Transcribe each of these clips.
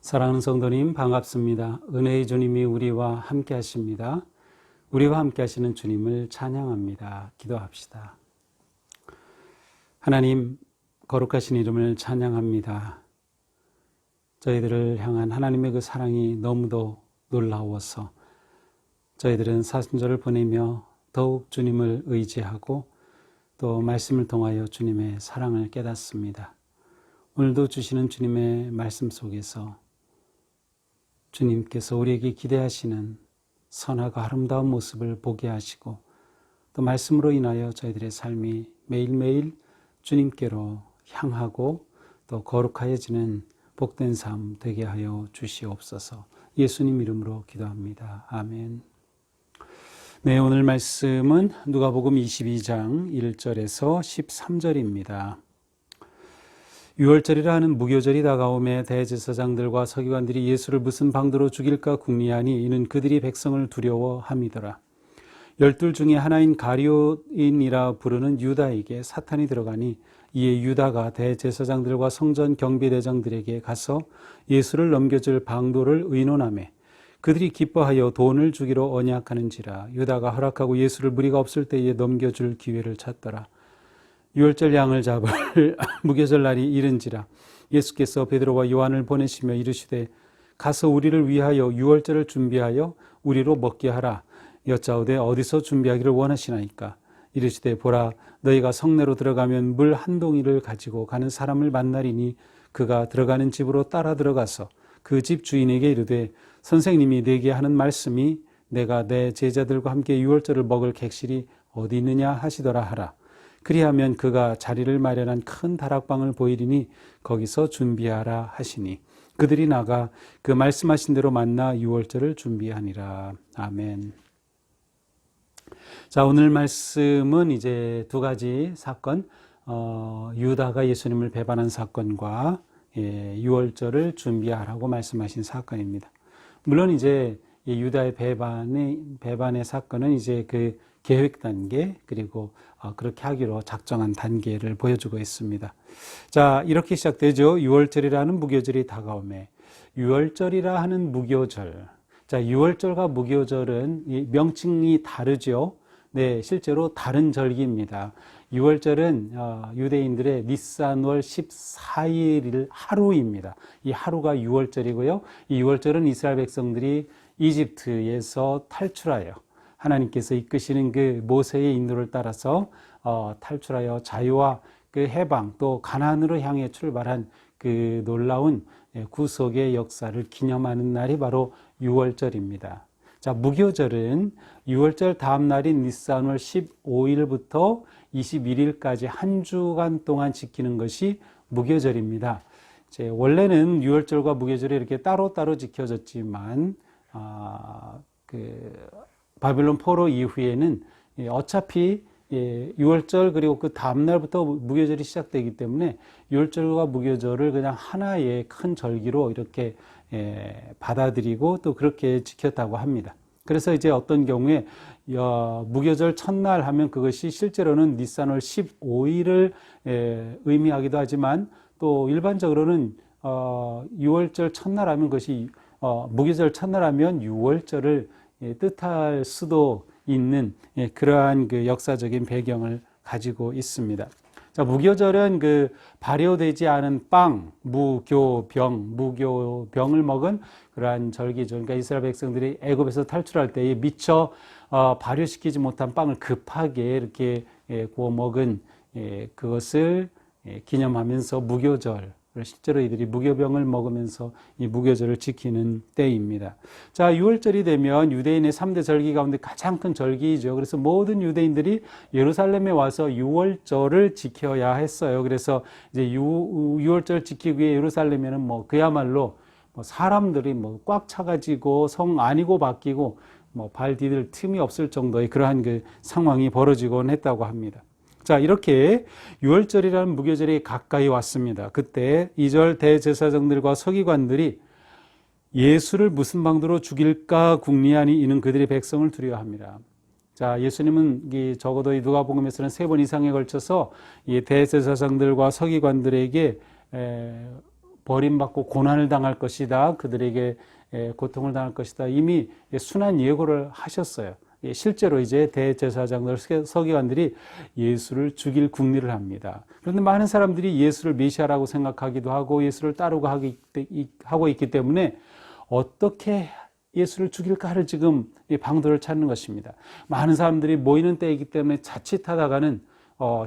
사랑하는 성도님 반갑습니다. 은혜의 주님이 우리와 함께 하십니다. 우리와 함께 하시는 주님을 찬양합니다. 기도합시다. 하나님, 거룩하신 이름을 찬양합니다. 저희들을 향한 하나님의 그 사랑이 너무도 놀라워서 저희들은 사순절을 보내며 더욱 주님을 의지하고 또 말씀을 통하여 주님의 사랑을 깨닫습니다. 오늘도 주시는 주님의 말씀 속에서 주님께서 우리에게 기대하시는 선하고 아름다운 모습을 보게 하시고 또 말씀으로 인하여 저희들의 삶이 매일매일 주님께로 향하고 또 거룩하여지는 복된 삶 되게 하여 주시옵소서. 예수님 이름으로 기도합니다. 아멘. 네, 오늘 말씀은 누가복음 22장 1절에서 13절입니다. 유월절이라 하는 무교절이 다가오매 대제사장들과 서기관들이 예수를 무슨 방도로 죽일까 궁리하니 이는 그들이 백성을 두려워함이더라. 12 중에 하나인 가룟인이라 부르는 유다에게 사탄이 들어가니 이에 유다가 대제사장들과 성전 경비대장들에게 가서 예수를 넘겨줄 방도를 의논하매 그들이 기뻐하여 돈을 주기로 언약하는지라. 유다가 허락하고 예수를 무리가 없을 때에 넘겨줄 기회를 찾더라. 유월절 양을 잡을 무교절 날이 이른지라. 예수께서 베드로와 요한을 보내시며 이르시되 가서 우리를 위하여 유월절을 준비하여 우리로 먹게 하라. 여짜오되 어디서 준비하기를 원하시나이까. 이르시되 보라, 너희가 성내로 들어가면 물 한 동이를 가지고 가는 사람을 만나리니 그가 들어가는 집으로 따라 들어가서 그 집 주인에게 이르되 선생님이 내게 하는 말씀이 내가 내 제자들과 함께 유월절을 먹을 객실이 어디 있느냐 하시더라 하라. 그리하면 그가 자리를 마련한 큰 다락방을 보이리니 거기서 준비하라 하시니 그들이 나가 그 말씀하신 대로 만나 유월절을 준비하니라. 아멘. 자, 오늘 말씀은 이제 두 가지 사건, 유다가 예수님을 배반한 사건과 유월절을 준비하라고 말씀하신 사건입니다. 물론 이제 유다의 배반의 사건은 이제 그 계획 단계 그리고 그렇게 하기로 작정한 단계를 보여주고 있습니다. 자, 이렇게 시작되죠. 유월절이라는 무교절이 다가오매 유월절이라 하는 무교절. 자, 유월절과 무교절은 명칭이 다르죠. 네, 실제로 다른 절기입니다. 유월절은 유대인들의 니산월 14일 하루입니다. 이 하루가 유월절이고요. 이 유월절은 이스라엘 백성들이 이집트에서 탈출하여 하나님께서 이끄시는 그 모세의 인도를 따라서 탈출하여 자유와 그 해방 또 가나안으로 향해 출발한 그 놀라운 구속의 역사를 기념하는 날이 바로 유월절입니다. 자, 무교절은 유월절 다음 날인 니산월 15일부터 21일까지 한 주간 동안 지키는 것이 무교절입니다. 원래는 유월절과 무교절이 이렇게 따로따로 지켜졌지만 바빌론 포로 이후에는 어차피 유월절 그리고 그 다음 날부터 무교절이 시작되기 때문에 유월절과 무교절을 그냥 하나의 큰 절기로 이렇게 받아들이고 또 그렇게 지켰다고 합니다. 그래서 이제 어떤 경우에 무교절 첫날 하면 그것이 실제로는 니산월 15일을 의미하기도 하지만 또 일반적으로는 유월절 첫날 하면 그것이 무교절 첫날 하면 유월절을 뜻할 수도 있는 그러한 그 역사적인 배경을 가지고 있습니다. 자, 무교절은 그 발효되지 않은 빵, 무교병을 먹은 그러한 절기죠. 그러니까 이스라엘 백성들이 애굽에서 탈출할 때에 미처 발효시키지 못한 빵을 급하게 이렇게 구워 먹은 그것을 기념하면서 무교절, 실제로 이들이 무교병을 먹으면서 이 무교절을 지키는 때입니다. 자, 유월절이 되면 유대인의 3대 절기 가운데 가장 큰 절기이죠. 그래서 모든 유대인들이 예루살렘에 와서 유월절을 지켜야 했어요. 그래서 이제 유월절 지키기 위해 예루살렘에는 그야말로 사람들이 꽉 차가지고 성 아니고 바뀌고 발 디딜 틈이 없을 정도의 그러한 그 상황이 벌어지곤 했다고 합니다. 자, 이렇게 유월절이라는 무교절이 가까이 왔습니다. 그때 2절 대제사장들과 서기관들이 예수를 무슨 방도로 죽일까 궁리하니 이는 그들의 백성을 두려워합니다. 자, 예수님은 적어도 이 누가복음에서는 3번 이상에 걸쳐서 이 대제사장들과 서기관들에게 버림받고 고난을 당할 것이다. 그들에게 고통을 당할 것이다. 이미 순한 예고를 하셨어요. 실제로 이제 대제사장들, 서기관들이 예수를 죽일 궁리를 합니다. 그런데 많은 사람들이 예수를 메시아라고 생각하기도 하고 예수를 따르고 하고 있기 때문에 어떻게 예수를 죽일까를 지금 방도를 찾는 것입니다. 많은 사람들이 모이는 때이기 때문에 자칫하다가는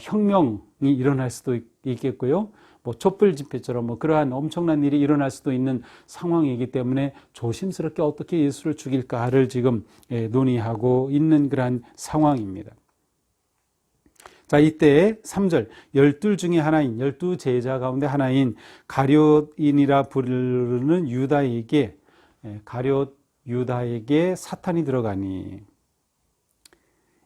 혁명이 일어날 수도 있겠고요. 뭐 촛불 집회처럼 뭐 그러한 엄청난 일이 일어날 수도 있는 상황이기 때문에 조심스럽게 어떻게 예수를 죽일까를 지금 논의하고 있는 그러한 상황입니다. 자, 이때 3절 12 중에 하나인 12제자 가운데 하나인 가룟인이라 부르는 유다에게 유다에게 사탄이 들어가니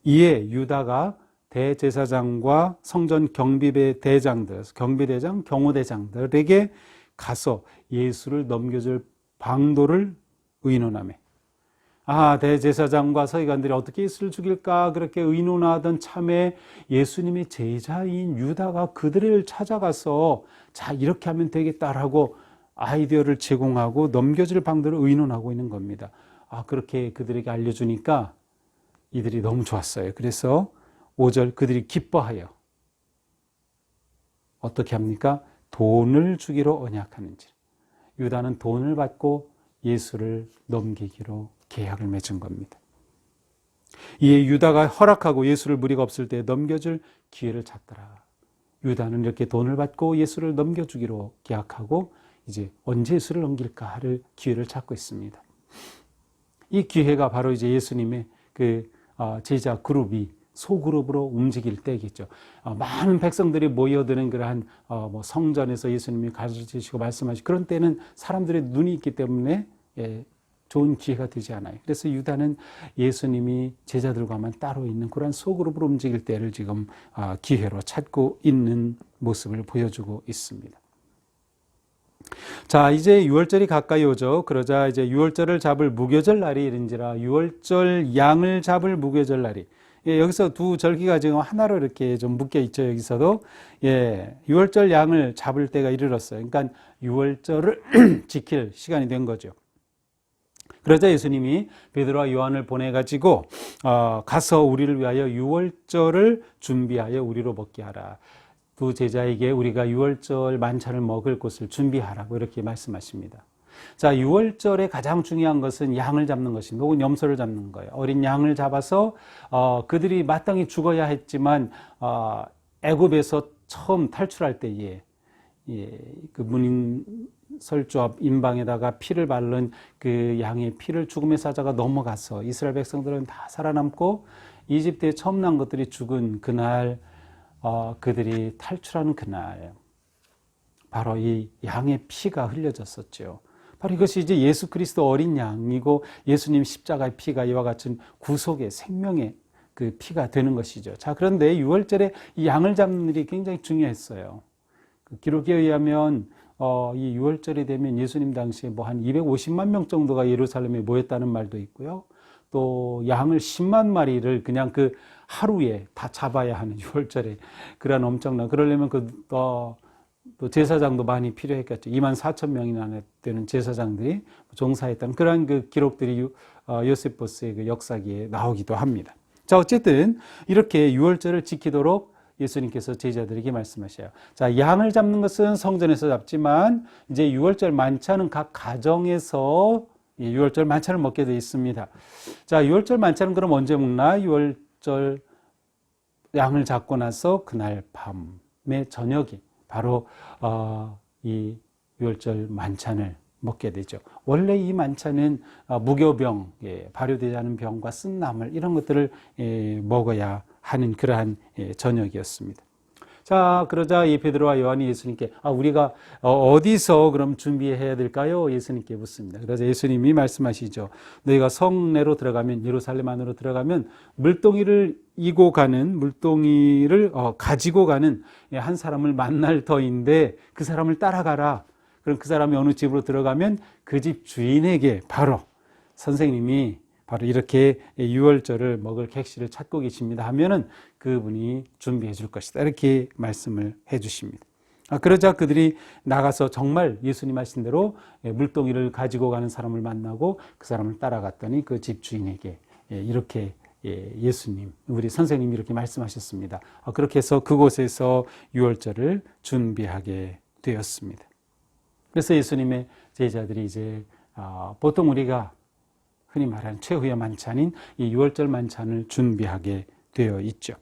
이에 유다가 대제사장과 성전 경비대 대장들, 경비대장, 경호대장들에게 가서 예수를 넘겨줄 방도를 의논하며 대제사장과 서기관들이 어떻게 예수를 죽일까 그렇게 의논하던 참에 예수님의 제자인 유다가 그들을 찾아가서 자 이렇게 하면 되겠다라고 아이디어를 제공하고 넘겨줄 방도를 의논하고 있는 겁니다. 그렇게 그들에게 알려주니까 이들이 너무 좋았어요. 그래서 5절 그들이 기뻐하여 어떻게 합니까? 돈을 주기로 언약하는지. 유다는 돈을 받고 예수를 넘기기로 계약을 맺은 겁니다. 이에 유다가 허락하고 예수를 무리가 없을 때 넘겨줄 기회를 찾더라. 유다는 이렇게 돈을 받고 예수를 넘겨주기로 계약하고 이제 언제 예수를 넘길까를 기회를 찾고 있습니다. 이 기회가 바로 이제 예수님의 그 제자 그룹이 소그룹으로 움직일 때겠죠. 많은 백성들이 모여드는 그러한 뭐 성전에서 예수님이 가르치시고 말씀하시고 그런 때는 사람들의 눈이 있기 때문에 좋은 기회가 되지 않아요. 그래서 유다는 예수님이 제자들과만 따로 있는 그러한 소그룹으로 움직일 때를 지금 기회로 찾고 있는 모습을 보여주고 있습니다. 자, 이제 6월절이 가까이 오죠. 그러자 이제 6월절을 잡을 무교절 날이 이른지라 6월절 양을 잡을 무교절 날이 여기서 두 절기가 지금 하나로 이렇게 좀 묶여 있죠. 여기서도 6월절 양을 잡을 때가 이르렀어요. 그러니까 6월절을 지킬 시간이 된 거죠. 그러자 예수님이 베드로와 요한을 보내가지고 가서 우리를 위하여 6월절을 준비하여 우리로 먹게 하라. 두 제자에게 우리가 6월절 만찬을 먹을 곳을 준비하라고 이렇게 말씀하십니다. 자, 6월절에 가장 중요한 것은 양을 잡는 것입니다. 혹은 염소를 잡는 거예요. 어린 양을 잡아서 그들이 마땅히 죽어야 했지만 애굽에서 처음 탈출할 때에 그 문인설주 인방에다가 피를 바른 그 양의 피를 죽음의 사자가 넘어가서 이스라엘 백성들은 다 살아남고 이집트에 처음 난 것들이 죽은 그날 그들이 탈출하는 그날 바로 이 양의 피가 흘려졌었죠. 바로 이것이 이제 예수 그리스도 어린 양이고 예수님 십자가의 피가 이와 같은 구속의 생명의 그 피가 되는 것이죠. 자, 그런데 6월절에 이 양을 잡는 일이 굉장히 중요했어요. 그 기록에 의하면 이 6월절이 되면 예수님 당시에 뭐 한 250만 명 정도가 예루살렘에 모였다는 말도 있고요. 또 양을 10만 마리를 그냥 그 하루에 다 잡아야 하는 6월절에 그런 엄청난 그러려면 또 제사장도 많이 필요했겠죠. 2만 4천 명이나 되는 제사장들이 종사했던 그런 그 기록들이 요세포스의 그 역사기에 나오기도 합니다. 자, 어쨌든 이렇게 6월절을 지키도록 예수님께서 제자들에게 말씀하셔요. 자, 양을 잡는 것은 성전에서 잡지만 이제 6월절 만찬은 각 가정에서 6월절 만찬을 먹게 되어 있습니다. 자, 6월절 만찬은 그럼 언제 먹나? 6월절 양을 잡고 나서 그날 밤의 저녁에 바로 이 6월절 만찬을 먹게 되죠. 원래 이 만찬은 무교병, 발효되지 않은 병과 쓴나물 이런 것들을 먹어야 하는 그러한 저녁이었습니다. 자, 그러자 이 베드로와 요한이 예수님께 우리가 어디서 그럼 준비해야 될까요? 예수님께 묻습니다. 그래서 예수님이 말씀하시죠. 너희가 성내로 들어가면 예루살렘 안으로 들어가면 물동이를 가지고 가는 한 사람을 만날 터인데 그 사람을 따라가라. 그럼 그 사람이 어느 집으로 들어가면 그 집 주인에게 바로 선생님이 바로 이렇게 6월절을 먹을 객실을 찾고 계십니다 하면은 그분이 준비해 줄 것이다. 이렇게 말씀을 해 주십니다. 그러자 그들이 나가서 정말 예수님 하신 대로 물동이를 가지고 가는 사람을 만나고 그 사람을 따라갔더니 그 집 주인에게 이렇게 예수님, 우리 선생님이 이렇게 말씀하셨습니다. 그렇게 해서 그곳에서 유월절을 준비하게 되었습니다. 그래서 예수님의 제자들이 이제 보통 우리가 흔히 말하는 최후의 만찬인 이 유월절 만찬을 준비하게 되어 있죠.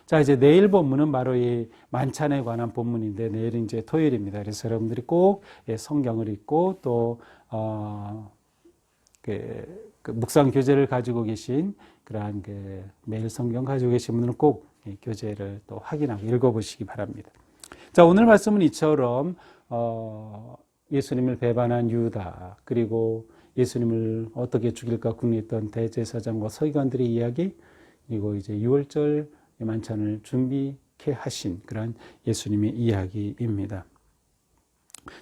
자, 이제 내일 본문은 바로 이 만찬에 관한 본문인데 내일은 이제 토요일입니다. 그래서 여러분들이 꼭 성경을 읽고 또 그 묵상 교재를 가지고 계신 그러한 매일 성경 가지고 계신 분들은 꼭 교재를 또 확인하고 읽어보시기 바랍니다. 자, 오늘 말씀은 이처럼 예수님을 배반한 유다, 그리고 예수님을 어떻게 죽일까 궁리했던 대제사장과 서기관들의 이야기, 그리고 이제 유월절 만찬을 준비케 하신 그런 예수님의 이야기입니다.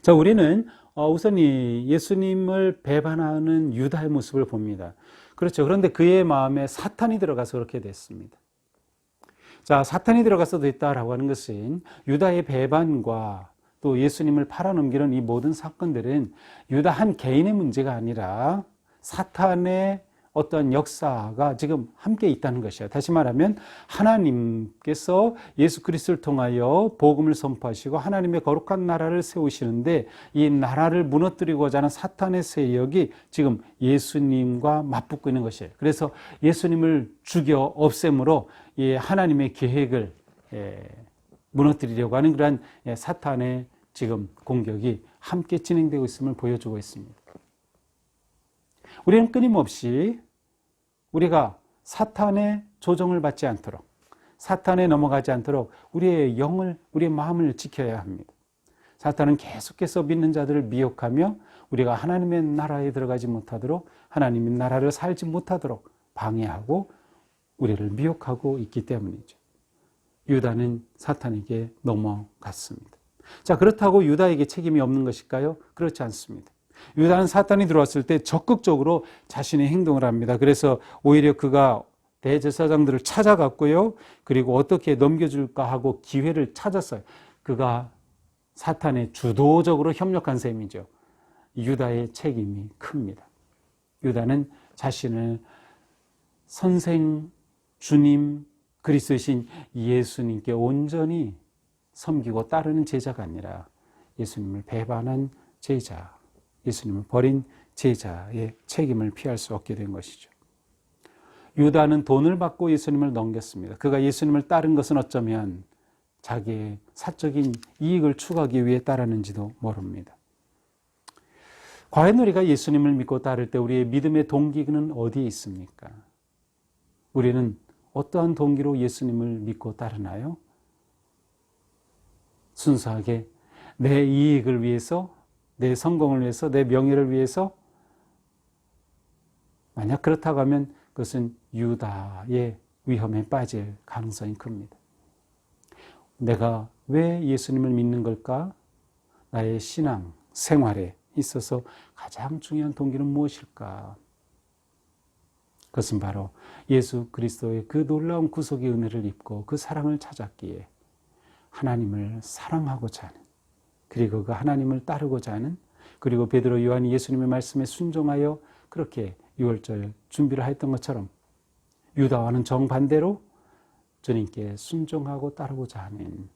자, 우리는 우선 이 예수님을 배반하는 유다의 모습을 봅니다. 그렇죠. 그런데 그의 마음에 사탄이 들어가서 그렇게 됐습니다. 자, 사탄이 들어가서 됐다라고 하는 것은 유다의 배반과 또 예수님을 팔아넘기는 이 모든 사건들은 유다 한 개인의 문제가 아니라 사탄의 어떤 역사가 지금 함께 있다는 것이에요. 다시 말하면 하나님께서 예수 그리스도를 통하여 복음을 선포하시고 하나님의 거룩한 나라를 세우시는데 이 나라를 무너뜨리고자 하는 사탄의 세력이 지금 예수님과 맞붙고 있는 것이에요. 그래서 예수님을 죽여 없앰으로 이 하나님의 계획을 무너뜨리려고 하는 그러한 사탄의 지금 공격이 함께 진행되고 있음을 보여주고 있습니다. 우리는 끊임없이 우리가 사탄의 조정을 받지 않도록, 사탄에 넘어가지 않도록 우리의 영을, 우리의 마음을 지켜야 합니다. 사탄은 계속해서 믿는 자들을 미혹하며 우리가 하나님의 나라에 들어가지 못하도록, 하나님의 나라를 살지 못하도록 방해하고 우리를 미혹하고 있기 때문이죠. 유다는 사탄에게 넘어갔습니다. 자, 그렇다고 유다에게 책임이 없는 것일까요? 그렇지 않습니다. 유다는 사탄이 들어왔을 때 적극적으로 자신의 행동을 합니다. 그래서 오히려 그가 대제사장들을 찾아갔고요. 그리고 어떻게 넘겨줄까 하고 기회를 찾았어요. 그가 사탄에 주도적으로 협력한 셈이죠. 유다의 책임이 큽니다. 유다는 자신을 선생, 주님, 그리스도이신 예수님께 온전히 섬기고 따르는 제자가 아니라 예수님을 배반한 제자, 예수님을 버린 제자의 책임을 피할 수 없게 된 것이죠. 유다는 돈을 받고 예수님을 넘겼습니다. 그가 예수님을 따른 것은 어쩌면 자기의 사적인 이익을 추구하기 위해 따랐는지도 모릅니다. 과연 우리가 예수님을 믿고 따를 때 우리의 믿음의 동기는 어디에 있습니까? 우리는 어떠한 동기로 예수님을 믿고 따르나요? 순수하게 내 이익을 위해서, 내 성공을 위해서, 내 명예를 위해서? 만약 그렇다고 하면 그것은 유다의 위험에 빠질 가능성이 큽니다. 내가 왜 예수님을 믿는 걸까? 나의 신앙, 생활에 있어서 가장 중요한 동기는 무엇일까? 그것은 바로 예수 그리스도의 그 놀라운 구속의 은혜를 입고 그 사랑을 찾았기에 하나님을 사랑하고자 하는, 그리고 그 하나님을 따르고자 하는, 그리고 베드로, 요한이 예수님의 말씀에 순종하여 그렇게 유월절 준비를 했던 것처럼 유다와는 정반대로 주님께 순종하고 따르고자 하는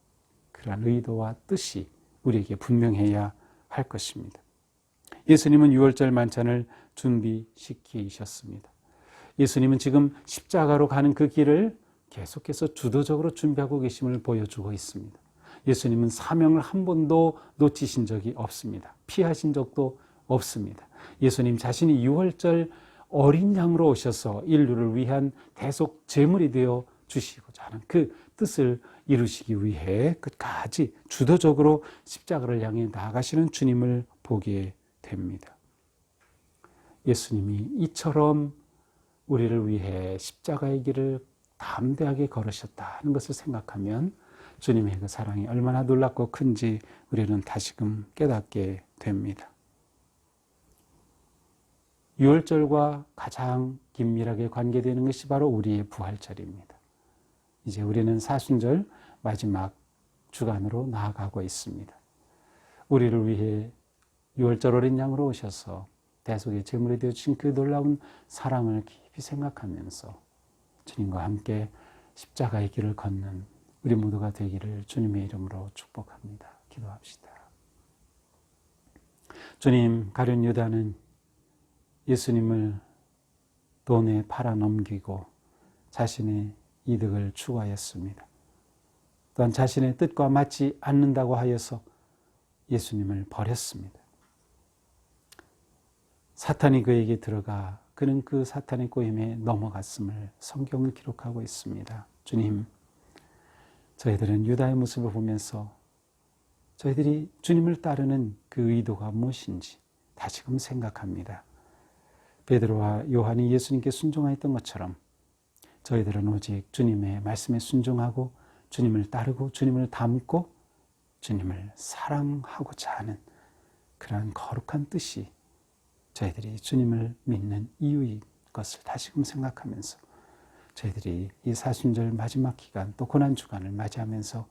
그러한 의도와 뜻이 우리에게 분명해야 할 것입니다. 예수님은 유월절 만찬을 준비시키셨습니다. 예수님은 지금 십자가로 가는 그 길을 계속해서 주도적으로 준비하고 계심을 보여주고 있습니다. 예수님은 사명을 한 번도 놓치신 적이 없습니다. 피하신 적도 없습니다. 예수님 자신이 유월절 어린 양으로 오셔서 인류를 위한 대속 제물이 되어 주시고자 하는 그 뜻을 이루시기 위해 끝까지 주도적으로 십자가를 향해 나아가시는 주님을 보게 됩니다. 예수님이 이처럼 우리를 위해 십자가의 길을 담대하게 걸으셨다는 것을 생각하면 주님의 그 사랑이 얼마나 놀랍고 큰지 우리는 다시금 깨닫게 됩니다. 유월절과 가장 긴밀하게 관계되는 것이 바로 우리의 부활절입니다. 이제 우리는 사순절 마지막 주간으로 나아가고 있습니다. 우리를 위해 유월절 어린 양으로 오셔서 대속의 제물이 되어주신 그 놀라운 사랑을 깊이 생각하면서 주님과 함께 십자가의 길을 걷는 우리 모두가 되기를 주님의 이름으로 축복합니다. 기도합시다. 주님, 가룟 유다는 예수님을 돈에 팔아 넘기고 자신의 이득을 추구하였습니다. 또한 자신의 뜻과 맞지 않는다고 하여서 예수님을 버렸습니다. 사탄이 그에게 들어가 그는 그 사탄의 꼬임에 넘어갔음을 성경은 기록하고 있습니다. 주님, 저희들은 유다의 모습을 보면서 저희들이 주님을 따르는 그 의도가 무엇인지 다시금 생각합니다. 베드로와 요한이 예수님께 순종하였던 것처럼 저희들은 오직 주님의 말씀에 순종하고 주님을 따르고 주님을 닮고 주님을 사랑하고자 하는 그러한 거룩한 뜻이 저희들이 주님을 믿는 이유인 것을 다시금 생각하면서 저희들이 이 사순절 마지막 기간 또 고난주간을 맞이하면서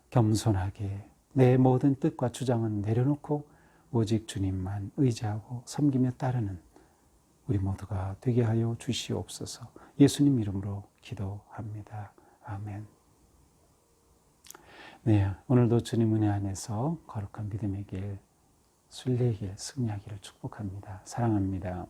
겸손하게 내 모든 뜻과 주장은 내려놓고 오직 주님만 의지하고 섬기며 따르는 우리 모두가 되게 하여 주시옵소서. 예수님 이름으로 기도합니다. 아멘. 네, 오늘도 주님 은혜 안에서 거룩한 믿음의 길, 순례의 길, 승리하기를 축복합니다. 사랑합니다.